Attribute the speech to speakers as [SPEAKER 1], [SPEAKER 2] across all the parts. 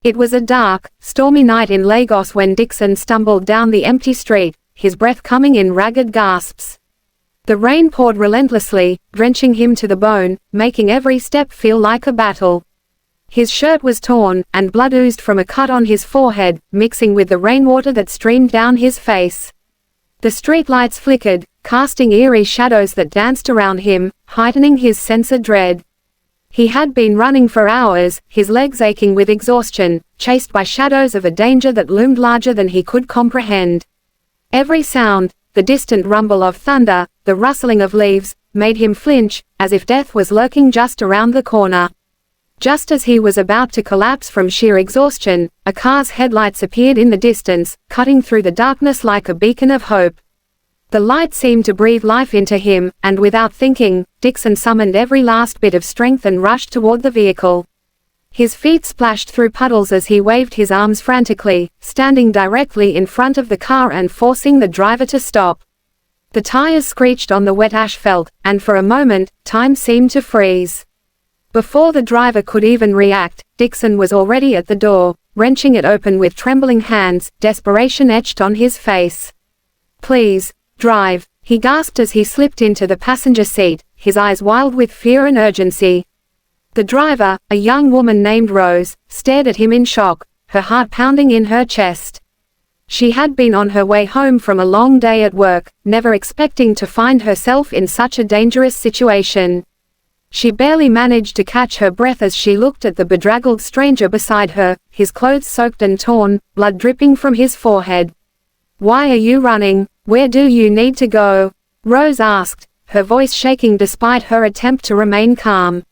[SPEAKER 1] It was a dark, stormy night in Lagos when Dixon stumbled down the empty street, his breath coming in ragged gasps. The rain poured relentlessly, drenching him to the bone, making every step feel like a battle. His shirt was torn, and blood oozed from a cut on his forehead, mixing with the rainwater that streamed down his face. The street lights flickered, casting eerie shadows that danced around him, heightening his sense of dread. He had been running for hours, his legs aching with exhaustion, chased by shadows of a danger that loomed larger than he could comprehend. Every sound, the distant rumble of thunder, the rustling of leaves, made him flinch, as if death was lurking just around the corner. Just as he was about to collapse from sheer exhaustion, a car's headlights appeared in the distance, cutting through the darkness like a beacon of hope. The light seemed to breathe life into him, and without thinking, Dixon summoned every last bit of strength and rushed toward the vehicle. His feet splashed through puddles as he waved his arms frantically, standing directly in front of the car and forcing the driver to stop. The tires screeched on the wet asphalt, and for a moment, time seemed to freeze. Before the driver could even react, Dixon was already at the door, wrenching it open with trembling hands, desperation etched on his face. "Please, drive," he gasped as he slipped into the passenger seat, his eyes wild with fear and urgency. The driver, a young woman named Rose, stared at him in shock, her heart pounding in her chest. She had been on her way home from a long day at work, never expecting to find herself in such a dangerous situation. She barely managed to catch her breath as she looked at the bedraggled stranger beside her, his clothes soaked and torn, blood dripping from his forehead. "Why are you running? Where do you need to go?" Rose asked, her voice shaking despite her attempt to remain calm.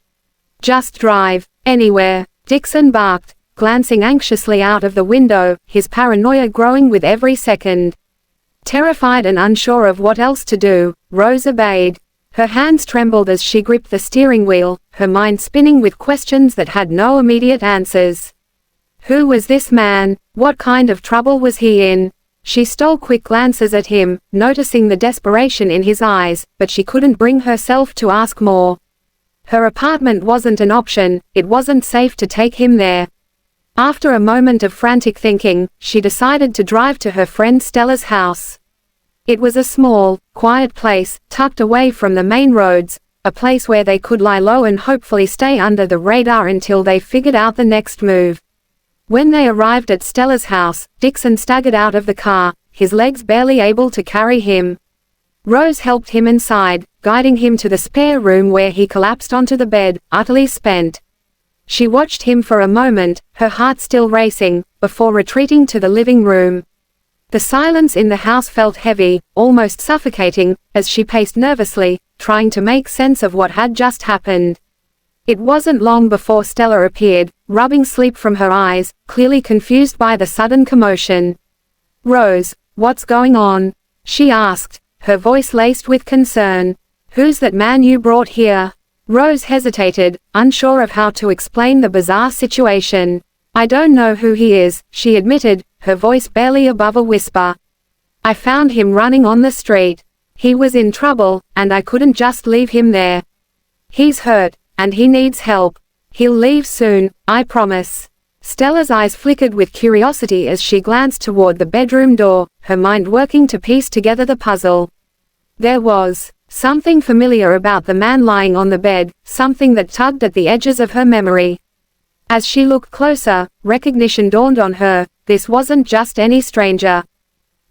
[SPEAKER 1] "Just drive, anywhere," Dixon barked, glancing anxiously out of the window, his paranoia growing with every second. Terrified and unsure of what else to do, Rose obeyed. Her hands trembled as she gripped the steering wheel, her mind spinning with questions that had no immediate answers. Who was this man? What kind of trouble was he in? She stole quick glances at him, noticing the desperation in his eyes, but she couldn't bring herself to ask more. Her apartment wasn't an option, it wasn't safe to take him there. After a moment of frantic thinking, she decided to drive to her friend Stella's house. It was a small, quiet place, tucked away from the main roads, a place where they could lie low and hopefully stay under the radar until they figured out the next move. When they arrived at Stella's house, Dixon staggered out of the car, his legs barely able to carry him. Rose helped him inside, guiding him to the spare room where he collapsed onto the bed, utterly spent. She watched him for a moment, her heart still racing, before retreating to the living room. The silence in the house felt heavy, almost suffocating, as she paced nervously, trying to make sense of what had just happened. It wasn't long before Stella appeared, rubbing sleep from her eyes, clearly confused by the sudden commotion. "Rose, what's going on?" she asked, her voice laced with concern. "Who's that man you brought here?" Rose hesitated, unsure of how to explain the bizarre situation. "I don't know who he is," she admitted, her voice barely above a whisper. "I found him running on the street. He was in trouble, and I couldn't just leave him there. He's hurt, and he needs help. He'll leave soon, I promise." Stella's eyes flickered with curiosity as she glanced toward the bedroom door, her mind working to piece together the puzzle. There was something familiar about the man lying on the bed, something that tugged at the edges of her memory. As she looked closer, recognition dawned on her, this wasn't just any stranger.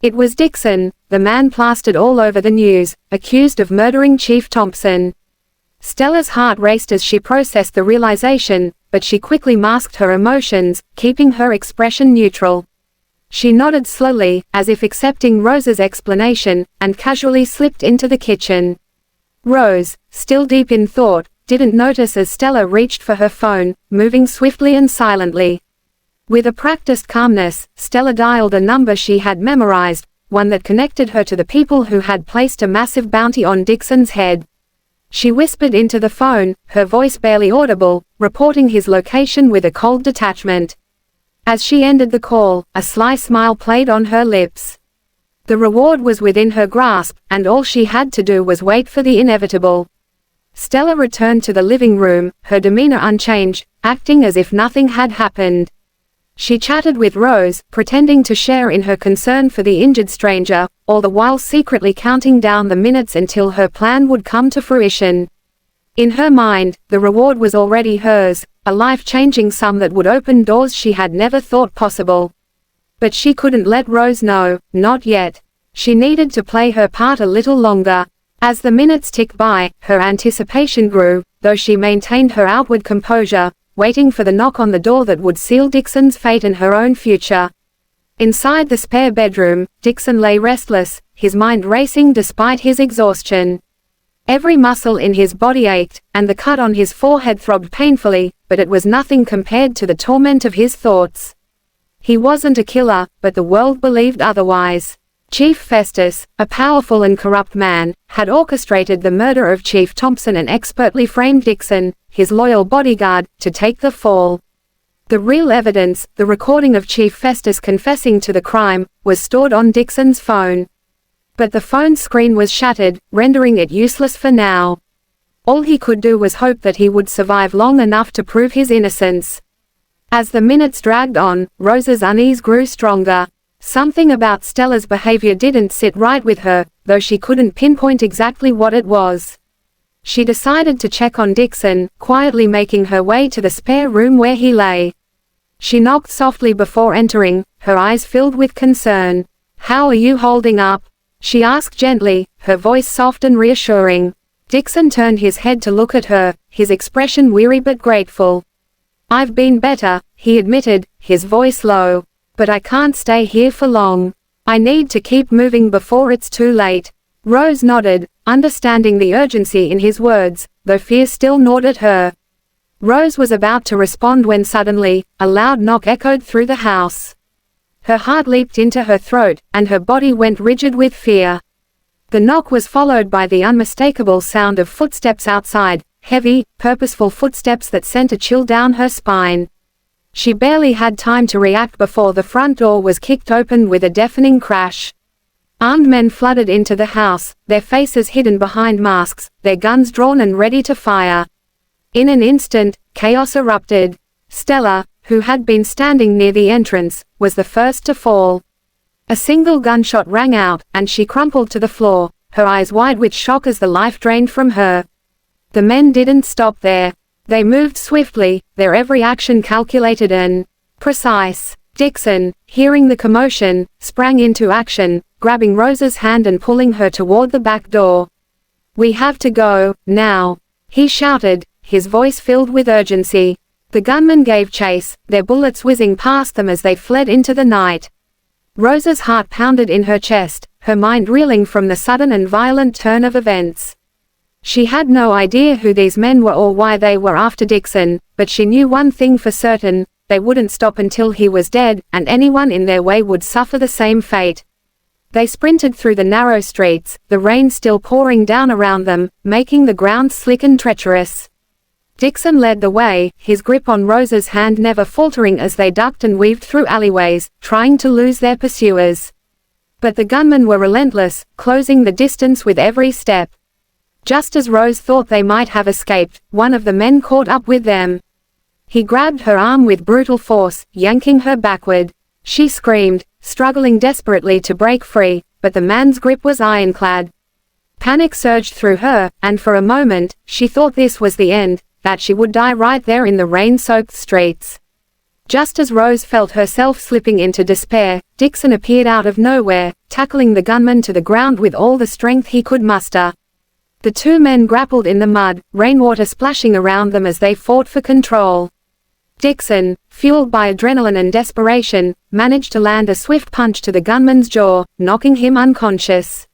[SPEAKER 1] It was Dixon, the man plastered all over the news, accused of murdering Chief Thompson. Stella's heart raced as she processed the realization, but she quickly masked her emotions, keeping her expression neutral. She nodded slowly, as if accepting Rose's explanation, and casually slipped into the kitchen. Rose, still deep in thought, didn't notice as Stella reached for her phone, moving swiftly and silently. With a practiced calmness, Stella dialed a number she had memorized, one that connected her to the people who had placed a massive bounty on Dixon's head. She whispered into the phone, her voice barely audible, reporting his location with a cold detachment. As she ended the call, a sly smile played on her lips. The reward was within her grasp, and all she had to do was wait for the inevitable. Stella returned to the living room, her demeanor unchanged, acting as if nothing had happened. She chatted with Rose, pretending to share in her concern for the injured stranger, all the while secretly counting down the minutes until her plan would come to fruition. In her mind, the reward was already hers, a life-changing sum that would open doors she had never thought possible. But she couldn't let Rose know, not yet. She needed to play her part a little longer. As the minutes ticked by, her anticipation grew, though she maintained her outward composure, waiting for the knock on the door that would seal Dixon's fate and her own future. Inside the spare bedroom, Dixon lay restless, his mind racing despite his exhaustion. Every muscle in his body ached, and the cut on his forehead throbbed painfully, but it was nothing compared to the torment of his thoughts. He wasn't a killer, but the world believed otherwise. Chief Festus, a powerful and corrupt man, had orchestrated the murder of Chief Thompson and expertly framed Dixon, his loyal bodyguard, to take the fall. The real evidence, the recording of Chief Festus confessing to the crime, was stored on Dixon's phone. But the phone's screen was shattered, rendering it useless for now. All he could do was hope that he would survive long enough to prove his innocence. As the minutes dragged on, Rose's unease grew stronger. Something about Stella's behavior didn't sit right with her, though she couldn't pinpoint exactly what it was. She decided to check on Dixon, quietly making her way to the spare room where he lay. She knocked softly before entering, her eyes filled with concern. "How are you holding up?" she asked gently, her voice soft and reassuring. Dixon turned his head to look at her, his expression weary but grateful. "I've been better," he admitted, his voice low. "But I can't stay here for long. I need to keep moving before it's too late." Rose nodded, understanding the urgency in his words, though fear still gnawed at her. Rose was about to respond when suddenly, a loud knock echoed through the house. Her heart leaped into her throat, and her body went rigid with fear. The knock was followed by the unmistakable sound of footsteps outside, heavy, purposeful footsteps that sent a chill down her spine. She barely had time to react before the front door was kicked open with a deafening crash. Armed men flooded into the house, their faces hidden behind masks, their guns drawn and ready to fire. In an instant, chaos erupted. Stella, who had been standing near the entrance, was the first to fall. A single gunshot rang out, and she crumpled to the floor, her eyes wide with shock as the life drained from her. The men didn't stop there. They moved swiftly, their every action calculated and precise. Dixon, hearing the commotion, sprang into action, grabbing Rose's hand and pulling her toward the back door. "We have to go, now," he shouted, his voice filled with urgency. The gunmen gave chase, their bullets whizzing past them as they fled into the night. Rose's heart pounded in her chest, her mind reeling from the sudden and violent turn of events. She had no idea who these men were or why they were after Dixon, but she knew one thing for certain: they wouldn't stop until he was dead, and anyone in their way would suffer the same fate. They sprinted through the narrow streets, the rain still pouring down around them, making the ground slick and treacherous. Dixon led the way, his grip on Rose's hand never faltering as they ducked and weaved through alleyways, trying to lose their pursuers. But the gunmen were relentless, closing the distance with every step. Just as Rose thought they might have escaped, one of the men caught up with them. He grabbed her arm with brutal force, yanking her backward. She screamed, struggling desperately to break free, but the man's grip was ironclad. Panic surged through her, and for a moment, she thought this was the end, that she would die right there in the rain-soaked streets. Just as Rose felt herself slipping into despair, Dixon appeared out of nowhere, tackling the gunman to the ground with all the strength he could muster. The two men grappled in the mud, rainwater splashing around them as they fought for control. Dixon, fueled by adrenaline and desperation, managed to land a swift punch to the gunman's jaw, knocking him unconscious.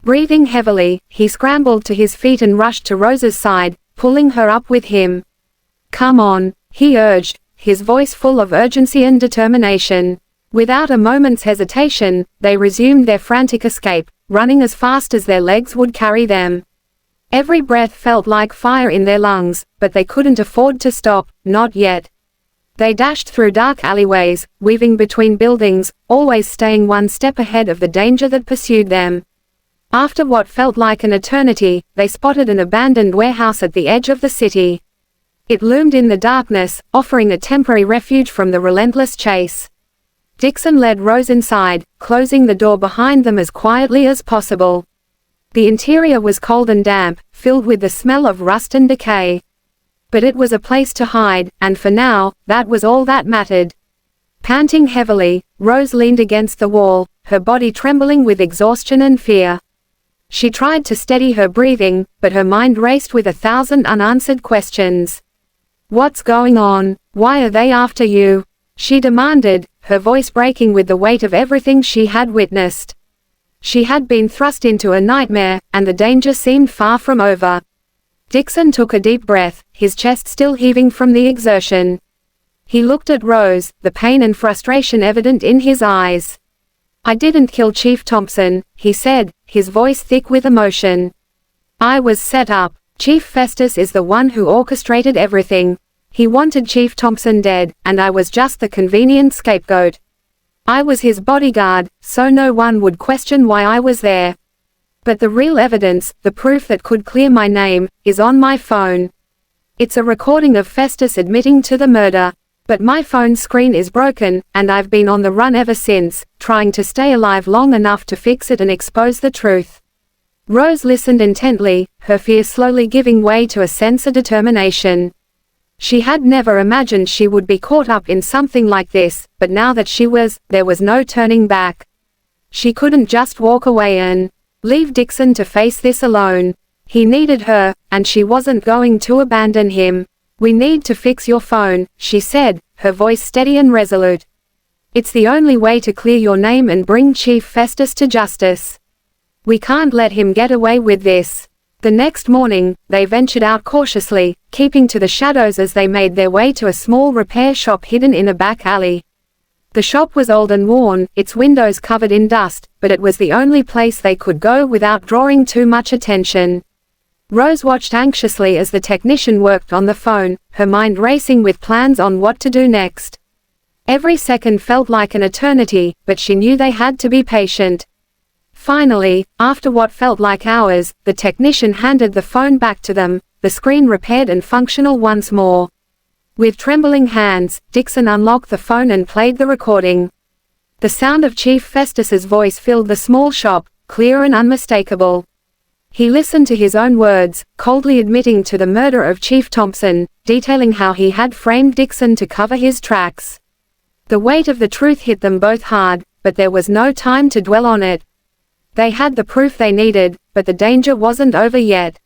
[SPEAKER 1] Breathing heavily, he scrambled to his feet and rushed to Rose's side, pulling her up with him. "Come on," he urged, his voice full of urgency and determination. Without a moment's hesitation, they resumed their frantic escape, running as fast as their legs would carry them. Every breath felt like fire in their lungs, but they couldn't afford to stop, not yet. They dashed through dark alleyways, weaving between buildings, always staying one step ahead of the danger that pursued them. After what felt like an eternity, they spotted an abandoned warehouse at the edge of the city. It loomed in the darkness, offering a temporary refuge from the relentless chase. Dixon led Rose inside, closing the door behind them as quietly as possible. The interior was cold and damp, filled with the smell of rust and decay. But it was a place to hide, and for now, that was all that mattered. Panting heavily, Rose leaned against the wall, her body trembling with exhaustion and fear. She tried to steady her breathing, but her mind raced with 1,000 unanswered questions. "What's going on? Why are they after you?" she demanded, her voice breaking with the weight of everything she had witnessed. She had been thrust into a nightmare, and the danger seemed far from over. Dixon took a deep breath, his chest still heaving from the exertion. He looked at Rose, the pain and frustration evident in his eyes. "I didn't kill Chief Thompson," he said, his voice thick with emotion. "I was set up. Chief Festus is the one who orchestrated everything. He wanted Chief Thompson dead, and I was just the convenient scapegoat. I was his bodyguard, so no one would question why I was there. But the real evidence, the proof that could clear my name, is on my phone. It's a recording of Festus admitting to the murder. But my phone screen is broken, and I've been on the run ever since, trying to stay alive long enough to fix it and expose the truth." Rose listened intently, her fear slowly giving way to a sense of determination. She had never imagined she would be caught up in something like this, but now that she was, there was no turning back. She couldn't just walk away and leave Dixon to face this alone. He needed her, and she wasn't going to abandon him. "We need to fix your phone," she said, her voice steady and resolute. "It's the only way to clear your name and bring Chief Festus to justice. We can't let him get away with this." The next morning, they ventured out cautiously, keeping to the shadows as they made their way to a small repair shop hidden in a back alley. The shop was old and worn, its windows covered in dust, but it was the only place they could go without drawing too much attention. Rose watched anxiously as the technician worked on the phone, her mind racing with plans on what to do next. Every second felt like an eternity, but she knew they had to be patient. Finally, after what felt like hours, the technician handed the phone back to them, the screen repaired and functional once more. With trembling hands, Dixon unlocked the phone and played the recording. The sound of Chief Festus's voice filled the small shop, clear and unmistakable. He listened to his own words, coldly admitting to the murder of Chief Thompson, detailing how he had framed Dixon to cover his tracks. The weight of the truth hit them both hard, but there was no time to dwell on it. They had the proof they needed, but the danger wasn't over yet.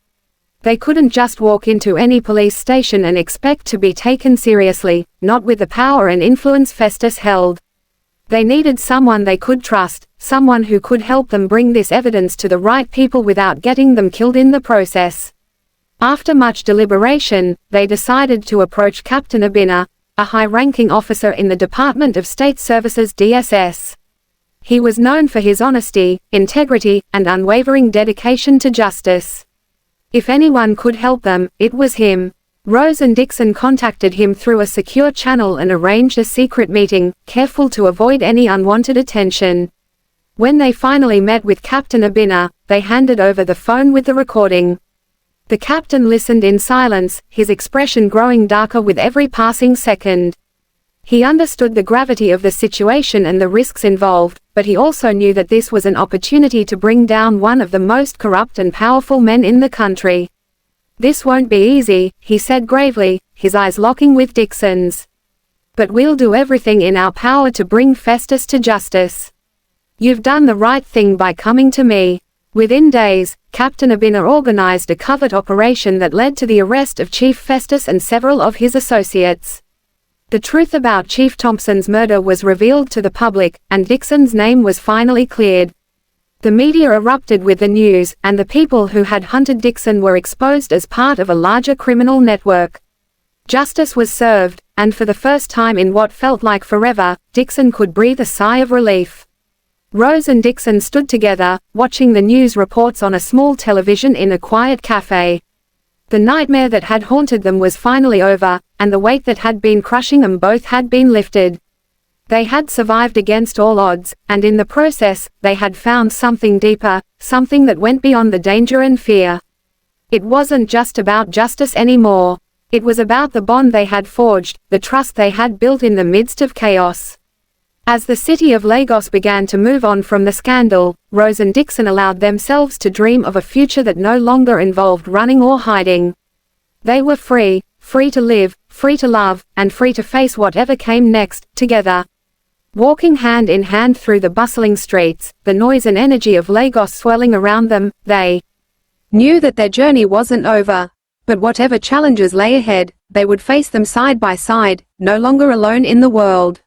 [SPEAKER 1] They couldn't just walk into any police station and expect to be taken seriously, not with the power and influence Festus held. They needed someone they could trust, someone who could help them bring this evidence to the right people without getting them killed in the process. After much deliberation, they decided to approach Captain Abinner, a high-ranking officer in the Department of State Services DSS. He was known for his honesty, integrity, and unwavering dedication to justice. If anyone could help them, it was him. Rose and Dixon contacted him through a secure channel and arranged a secret meeting, careful to avoid any unwanted attention. When they finally met with Captain Abinner, they handed over the phone with the recording. The captain listened in silence, his expression growing darker with every passing second. He understood the gravity of the situation and the risks involved, but he also knew that this was an opportunity to bring down one of the most corrupt and powerful men in the country. "This won't be easy," he said gravely, his eyes locking with Dixon's. "But we'll do everything in our power to bring Festus to justice. You've done the right thing by coming to me." Within days, Captain Abinner organized a covert operation that led to the arrest of Chief Festus and several of his associates. The truth about Chief Thompson's murder was revealed to the public, and Dixon's name was finally cleared. The media erupted with the news, and the people who had hunted Dixon were exposed as part of a larger criminal network. Justice was served, and for the first time in what felt like forever, Dixon could breathe a sigh of relief. Rose and Dixon stood together, watching the news reports on a small television in a quiet cafe. The nightmare that had haunted them was finally over, and the weight that had been crushing them both had been lifted. They had survived against all odds, and in the process, they had found something deeper, something that went beyond the danger and fear. It wasn't just about justice anymore. It was about the bond they had forged, the trust they had built in the midst of chaos. As the city of Lagos began to move on from the scandal, Rose and Dixon allowed themselves to dream of a future that no longer involved running or hiding. They were free, free to live, free to love, and free to face whatever came next, together. Walking hand in hand through the bustling streets, the noise and energy of Lagos swirling around them, they knew that their journey wasn't over. But whatever challenges lay ahead, they would face them side by side, no longer alone in the world.